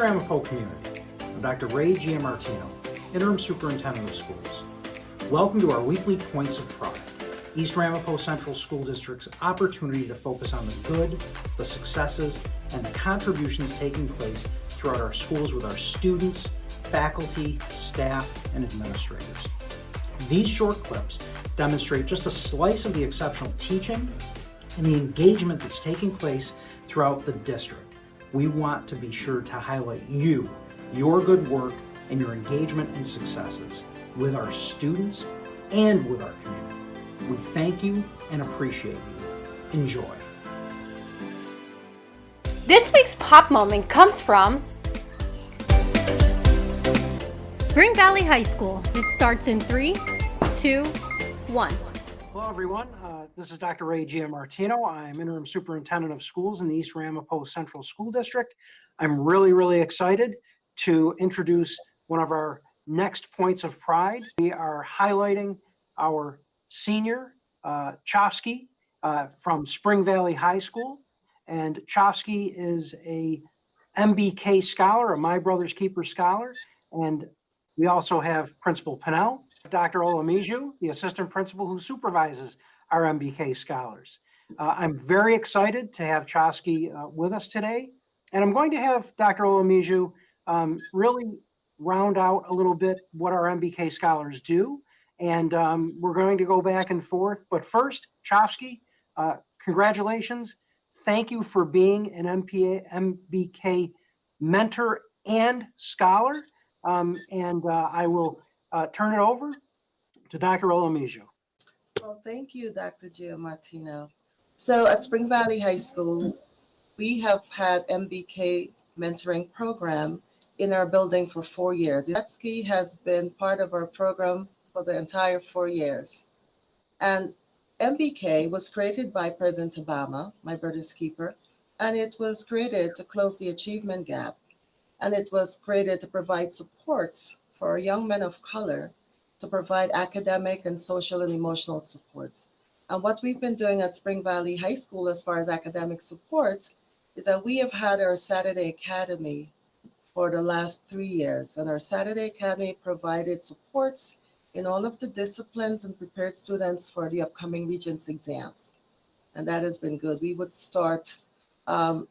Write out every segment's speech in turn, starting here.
Ramapo community, I'm Dr. Ray Giamartino, Interim Superintendent of Schools. Welcome to our weekly Points of Pride, East Ramapo Central School District's opportunity to focus on the good, the successes, and the contributions taking place throughout our schools with our students, faculty, staff, and administrators. These short clips demonstrate just a slice of the exceptional teaching and the engagement that's taking place throughout the district. We want to be sure to highlight you, your good work, and your engagement and successes with our students and with our community. We thank you and appreciate you. Enjoy. This week's pop moment comes from Spring Valley High School. It starts in 3, 2, 1. Hello, everyone. This is Dr. Ray Giamartino. I'm Interim Superintendent of Schools in the East Ramapo Central School District. I'm really excited to introduce one of our next points of pride. We are highlighting our senior, Chofsky, from Spring Valley High School. And Chofsky is a MBK Scholar, a My Brother's Keeper Scholar. And we also have Principal Pinel, Dr. Olamiju, the assistant principal who supervises our MBK Scholars. I'm very excited to have Chofsky with us today. And I'm going to have Dr. Olamiju really round out a little bit what our MBK Scholars do. And we're going to go back and forth. But first, Chofsky, congratulations. Thank you for being an MBK mentor and scholar. I will turn it over to Dr. Olamiju. Well, thank you, Dr. Giamartino. So at Spring Valley High School, we have had MBK mentoring program in our building for 4 years. Chofsky has been part of our program for the entire 4 years. And MBK was created by President Obama, my brother's keeper, and it was created to close the achievement gap. And it was created to provide supports for young men of color to provide academic and social and emotional supports. And what we've been doing at Spring Valley High School as far as academic supports is that we have had our Saturday Academy for the last 3 years. And our Saturday Academy provided supports in all of the disciplines and prepared students for the upcoming Regents exams. And that has been good. We would start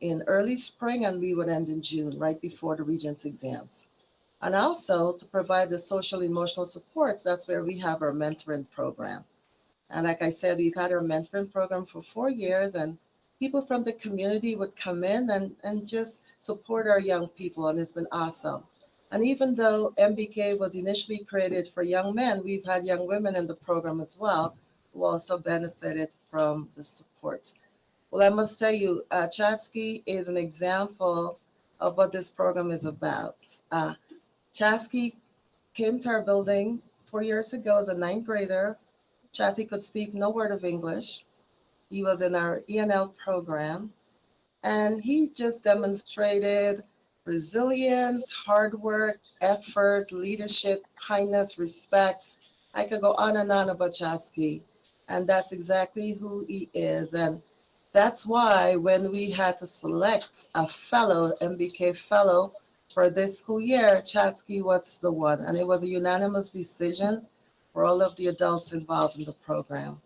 in early spring and we would end in June, right before the Regents exams. And also to provide the social emotional supports, that's where we have our mentoring program. And like I said, we've had our mentoring program for 4 years, and people from the community would come in and just support our young people, and it's been awesome. And even though MBK was initially created for young men, we've had young women in the program as well, who also benefited from the support. Well, I must tell you, Chofsky is an example of what this program is about. Chofsky came to our building 4 years ago as a 9th grader. Chofsky could speak no word of English. He was in our ENL program, and he just demonstrated resilience, hard work, effort, leadership, kindness, respect. I could go on and on about Chofsky, and that's exactly who he is. And that's why when we had to select a fellow, MBK Fellow, for this school year, Chofsky was the one. And it was a unanimous decision for all of the adults involved in the program.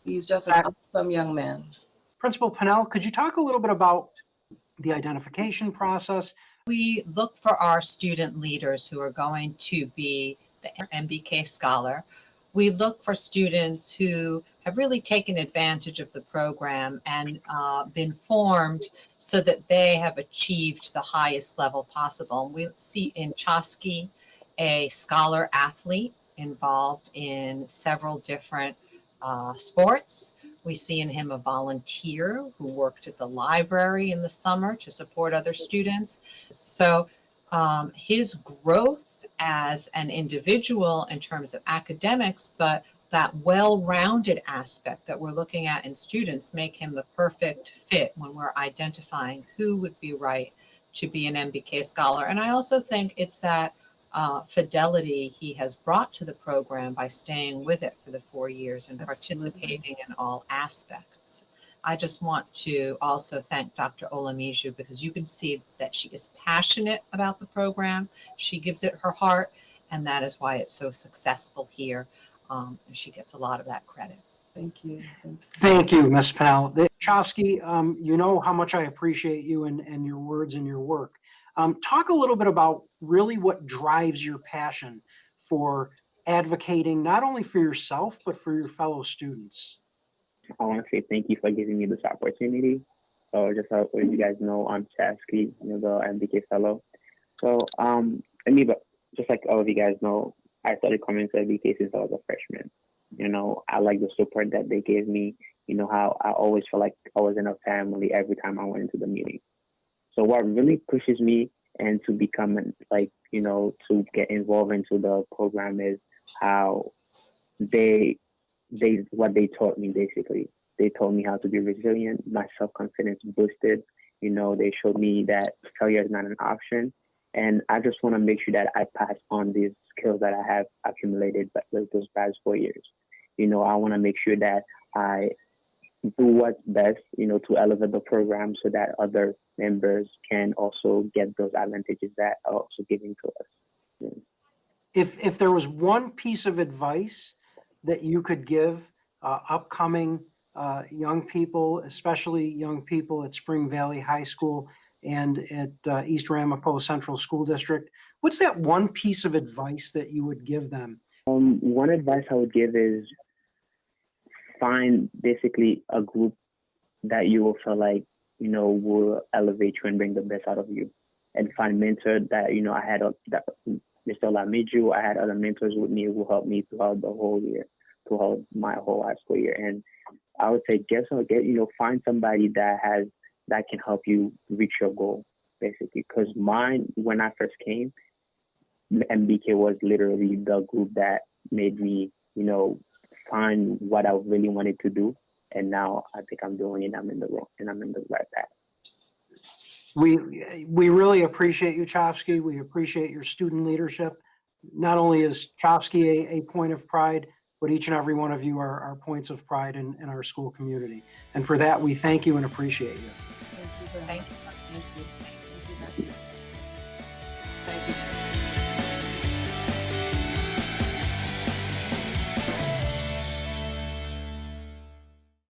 He's just an awesome young man. Principal Pinel, could you talk a little bit about the identification process? We look for our student leaders who are going to be the MBK Scholar. We look for students who have really taken advantage of the program and been formed so that they have achieved the highest level possible. We see in Chofsky a scholar athlete involved in several different sports. We see in him a volunteer who worked at the library in the summer to support other students. So his growth as an individual in terms of academics, but that well-rounded aspect that we're looking at in students make him the perfect fit when we're identifying who would be right to be an MBK Scholar. And I also think it's that fidelity he has brought to the program by staying with it for the 4 years and participating in all aspects. I just want to also thank Dr. Olamiju, because you can see that she is passionate about the program. She gives it her heart, and that is why it's so successful here. And she gets a lot of that credit. Thank you. Thank you, Ms. Pinel. Chofsky, you know how much I appreciate you and your words and your work. Talk a little bit about really what drives your passion for advocating not only for yourself, but for your fellow students. I want to say thank you for giving me this opportunity. So just so you guys know, I'm Chofsky, the MBK Fellow. So just like all of you guys know, I started coming to MBK since I was a freshman. I like the support that they gave me. How I always felt like I was in a family every time I went into the meeting. So what really pushes me and to become to get involved into the program is how what they taught me. Basically, they taught me how to be resilient. My self-confidence boosted. They showed me that failure is not an option. And I just want to make sure that I pass on these skills that I have accumulated those past 4 years. I want to make sure that I do what's best, to elevate the program so that other members can also get those advantages that are also given to us. If there was one piece of advice that you could give upcoming young people, especially young people at Spring Valley High School and at East Ramapo Central School District, what's that one piece of advice that you would give them? One advice I would give is find basically a group that you will feel like, will elevate you and bring the best out of you. And find mentors that, I had Mr. Olamiju, I had other mentors with me who helped me throughout the whole year, throughout my whole high school year. And I would say, find somebody that can help you reach your goal, basically. Because when I first came, MBK was literally the group that made me, find what I really wanted to do. And now I think I'm doing it. I'm in the right path. We really appreciate you, Chofsky. We appreciate your student leadership. Not only is Chofsky a point of pride, but each and every one of you are points of pride in our school community. And for that, we thank you and appreciate you. Thank you very much. Thank you.